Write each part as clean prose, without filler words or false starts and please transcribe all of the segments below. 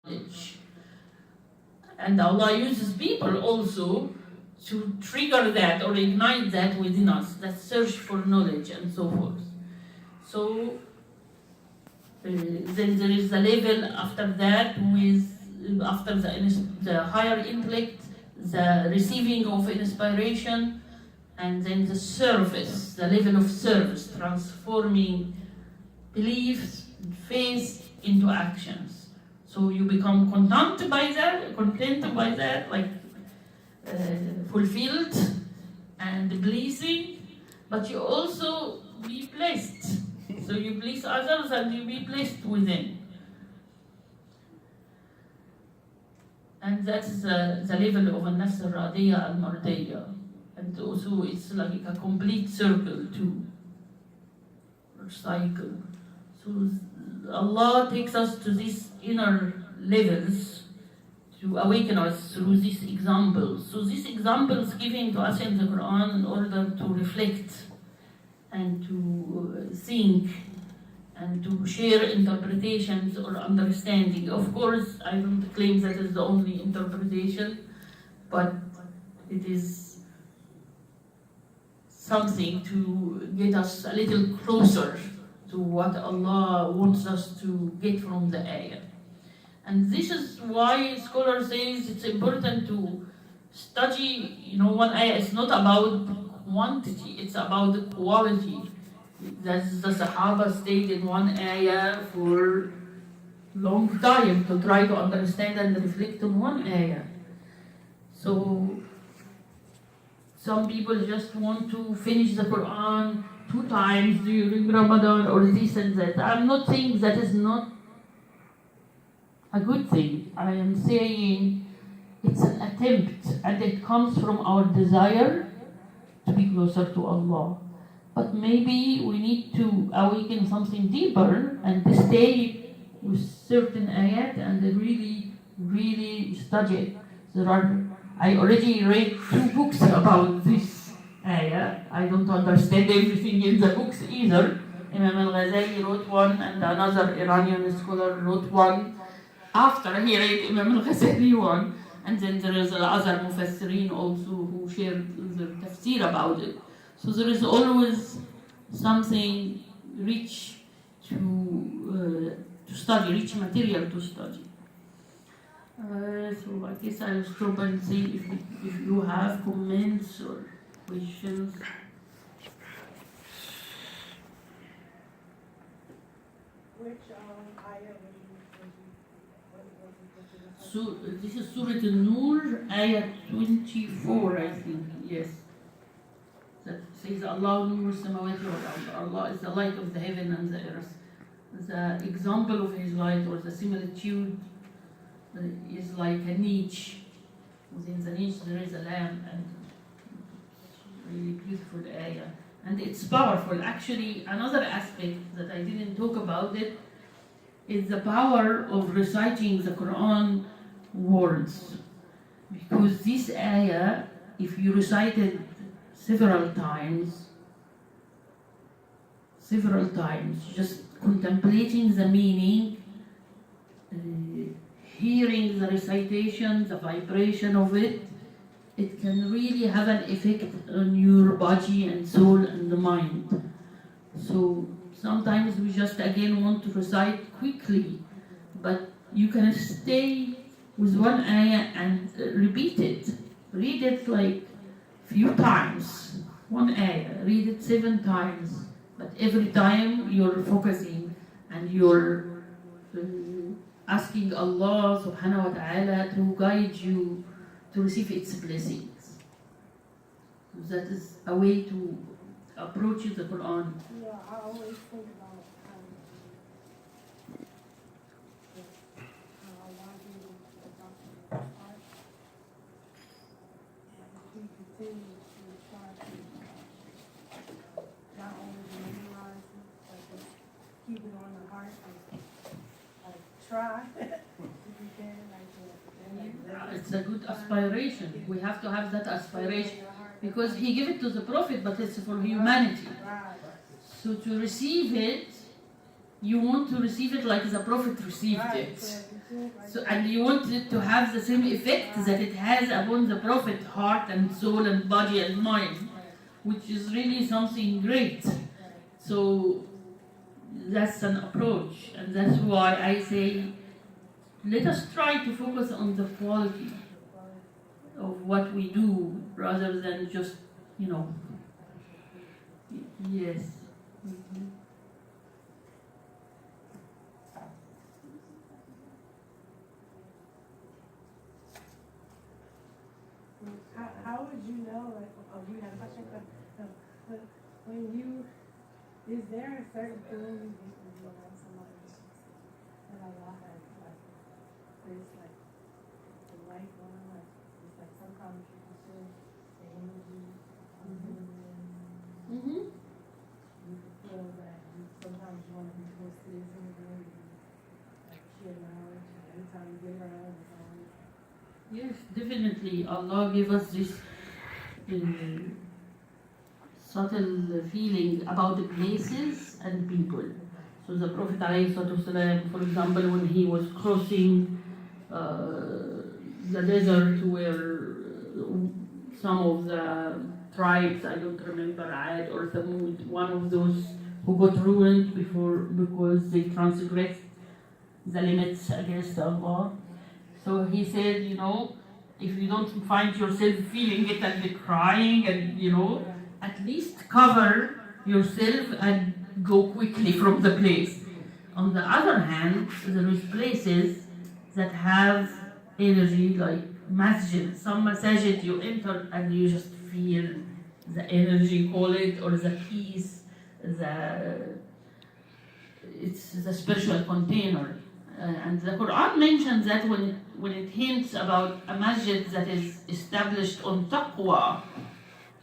knowledge. And Allah uses people also to trigger that or ignite that within us, that search for knowledge and so forth. So then there is the level after that after the higher intellect, the receiving of inspiration, and then the service, the level of service, transforming beliefs, faith into actions. So you become content by that, like fulfilled and pleasing, but you also be blessed. So you bless others and you be blessed within. And that's the level of النفس الراضية المرضية. And also it's like a complete circle too, or cycle. So Allah takes us to these inner levels to awaken us through these examples. So these examples given to us in the Quran in order to reflect and to think and to share interpretations or understanding. Of course, I don't claim that is the only interpretation, but it is something to get us a little closer to what Allah wants us to get from the ayah. And this is why scholars say it's important to study, one ayah is not about quantity, it's about the quality. That's the Sahaba stayed in one ayah for long time to try to understand and reflect on one ayah. So some people just want to finish the Quran 2 times during Ramadan or this and that. I'm not saying that is not a good thing. I am saying it's an attempt and it comes from our desire to be closer to Allah. But maybe we need to awaken something deeper and stay with certain ayat and really, really study it. I already read 2 books about this ayah. I don't understand everything in the books either. Imam al-Ghazali wrote one and another Iranian scholar wrote one. After he read Imam al-Ghazali one, and then there is other mufassirin also who shared their tafsir about it. So there is always something rich to study, rich material to study. So I guess I'll stop and see if you have comments or questions. Which ayah So this is Surah An-Nur, ayah 24, I think, yes. That says Allah Nur Samawati wal Ard. Allah is the light of the heaven and the earth. The example of His light or the similitude is like a niche. Within the niche there is a lamp, and really beautiful ayah. And it's powerful. Actually, another aspect that I didn't talk about it is the power of reciting the Quran words. Because this ayah, if you recite it several times, just contemplating the meaning, hearing the recitation, the vibration of it, it can really have an effect on your body and soul and the mind. So sometimes we just again want to recite quickly, but you can stay with one ayah and repeat it. Read it like few times. One ayah, read it 7 times. But every time you're focusing and you're asking Allah subhanahu wa ta'ala to guide you to receive its blessings. That is a way to approach the Quran. Yeah, I always think about how Allah gave us the doctrine of heart. And we continue to try to not only memorize it, but just keep it on the heart and try if we can, It's a good aspiration. We have to have that aspiration because He gave it to the Prophet, but it's for humanity. So to receive it you want to receive it like the Prophet received Right, it. so if you do it like So, that, and you want it to have the same effect that it has upon the Prophet, heart and soul and body and mind, which is really something great. So that's an approach, and that's why I say let us try to focus on the quality of what we do rather than just, you know. Yes. Mhm. how would you know, like, oh, you had a question? But when you, is there a certain feeling you get when you're around somebody that Allah has, like, there's like the light on, like, it's like sometimes you can feel the energy of them, Mm-hmm. you can feel that you, sometimes you want to be close to this energy, like share knowledge, and every time you get around, it's always. Yes, definitely. Allah gave us this subtle feeling about the places and people. So the Prophet ﷺ, for example, when he was crossing the desert where some of the tribes, I don't remember, Ad or Thamud, one of those who got ruined because they transgressed the limits against Allah. So he said, you know, if you don't find yourself feeling it and crying and, you know, at least cover yourself and go quickly from the place. On the other hand, there is places that have energy like masjid. Some masajid you enter and you just feel the energy, call it, or the peace, it's the spiritual container. And the Quran mentions that when it hints about a masjid that is established on taqwa,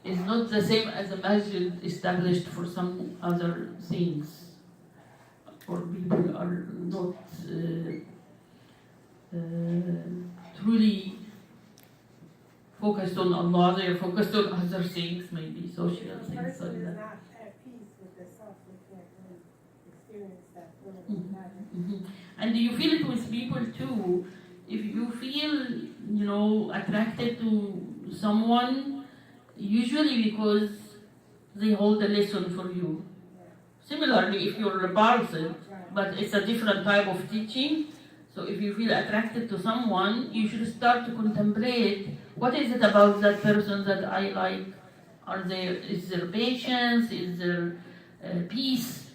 is not the same as a masjid established for some other things, or people are not truly focused on Allah, they are focused on other things, maybe social The things person like is that. not at peace with themselves, they can't really experience that feeling. Mhm. And you feel it with people too. If you feel, you know, attracted to someone, usually because they hold a lesson for you. Similarly, if you're repulsive, but it's a different type of teaching. So if you feel attracted to someone, you should start to contemplate what is it about that person that I like. Is there patience? Is there peace?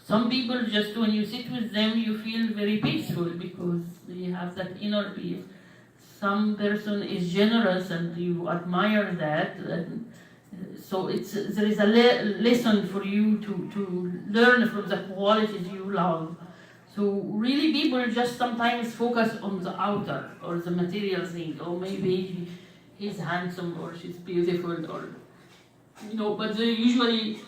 Some people just when you sit with them, you feel very peaceful because they have that inner peace. Some person is generous and you admire that. And so there is a lesson for you to learn from the qualities you love. So really people just sometimes focus on the outer or the material thing, or maybe he's handsome or she's beautiful, or, you know, but they usually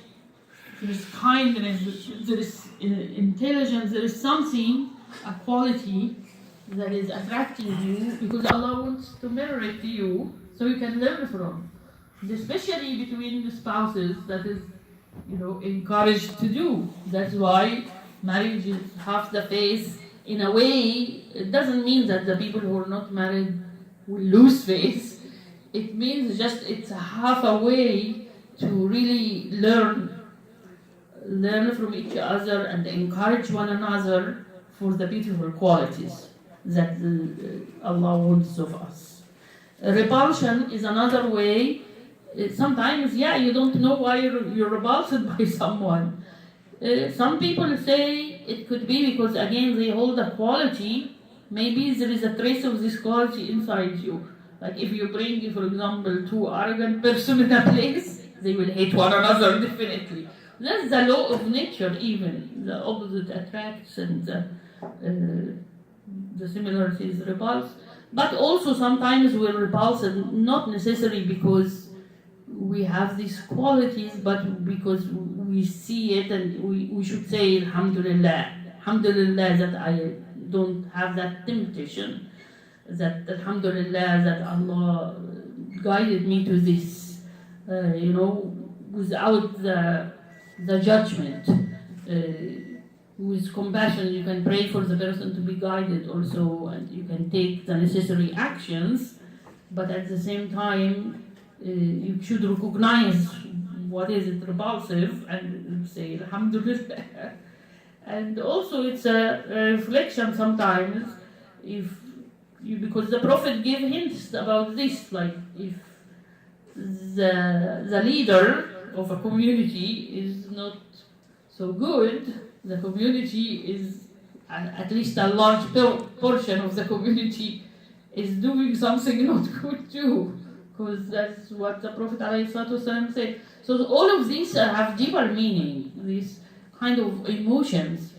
there is kindness, there is intelligence, there is something, a quality that is attracting you because Allah wants to mirror it to you so you can learn from. Especially between the spouses, that is, you know, encouraged to do. That's why marriage is half the face. In a way, it doesn't mean that the people who are not married will lose face. It means just it's half a way to really learn from each other and encourage one another for the beautiful qualities that Allah wants of us. Repulsion is another way. Sometimes, yeah, you don't know why you're repulsed by someone. Some people say it could be because, again, they hold a quality. Maybe there is a trace of this quality inside you. Like if you bring, for example, two arrogant persons in a place, they will hate one another definitely. That's the law of nature even. The opposite attracts and the similarities repulse. But also sometimes we're repulsed, not necessarily because we have these qualities, but because we see it and we should say Alhamdulillah. Alhamdulillah that I don't have that temptation. That Alhamdulillah that Allah guided me to this, you know, without the judgment. with compassion, you can pray for the person to be guided also, and you can take the necessary actions, but at the same time, you should recognize what is it repulsive and say, Alhamdulillah. And also, it's a reflection sometimes, if you, because the Prophet gave hints about this, like if the leader of a community is not so good, the community is, at least a large portion of the community is doing something not good too, because that's what the Prophet ﷺ said. So all of these have deeper meaning, these kind of emotions,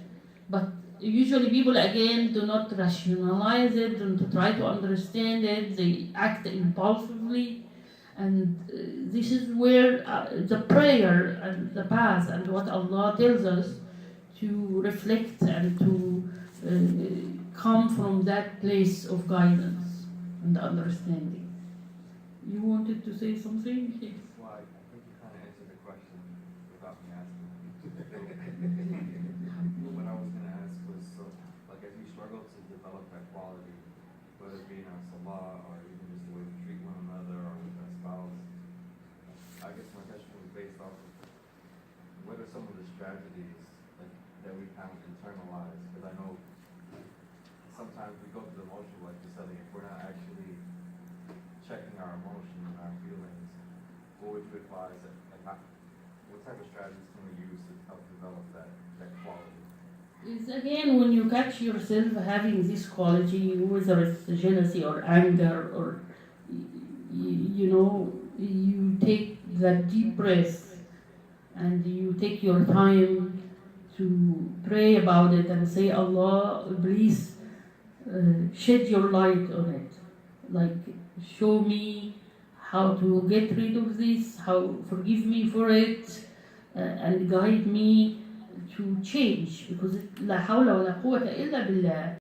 but usually people again do not rationalize it, don't try to understand it, they act impulsively. And this is where the prayer and the path and what Allah tells us to reflect and to come from that place of guidance and understanding. You wanted to say something? Well, I think you kind of answered the question without me asking. What I was going to ask was, so, like, as you struggle to develop that quality, whether it be in our salah or even just the way we treat one another or with our spouse, I guess my question was based off of what are some of the strategies like that we kind of internalize? Because I know sometimes we go through the motion, like you said, if we're not actually checking our emotions and our feelings, what would you advise? What type of strategies can we use to help develop that quality? It's again when you catch yourself having this quality, whether it's jealousy or anger or you take that deep breath and you take your time to pray about it and say, Allah, please shed your light on it. Like, show me how to get rid of this, forgive me for it, and guide me to change, because la hawla wa la quwwata illa billah.